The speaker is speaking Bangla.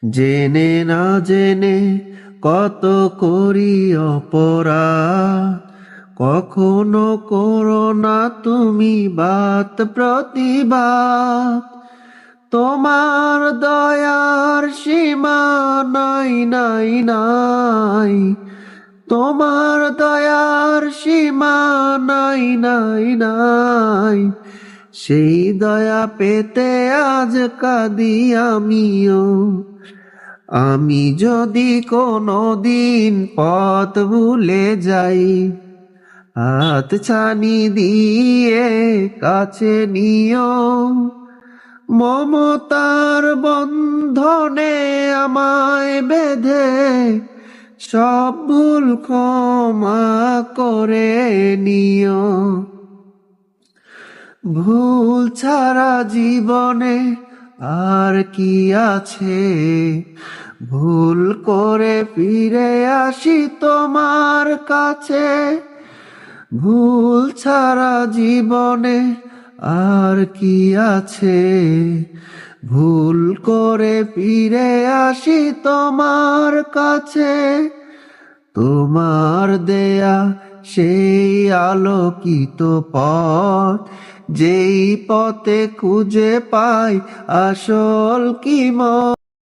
জেনে না জেনে কত করি অপরাধ, কখনো করো না তুমি বাত প্রতিবাদ। তোমার দয়ার সীমা নাই নাই নাই, তোমার দয়ার সীমা নাই নাই নাই। সেই দয়া পেতে আজ কাঁদি আমিও। আমি যদি কোনো দিন পথ ভুলে যাই, হাত ছানি দিয়ে কাছে নিও। মমতার বন্ধনে আমায় বেঁধে সব ভুল ক্ষমা করে নিও। ভুল ছাড়া জীবনে আর কি আছে, ভুল করে ফিরে আসি তোমার কাছে। ভুল ছাড়া জীবনে আর কি আছে, ভুল করে ফিরে আসি তোমার কাছে। তোমার দেয়া সেই আলোকিত পথ, যেই পথে খুঁজে পাই আসল কি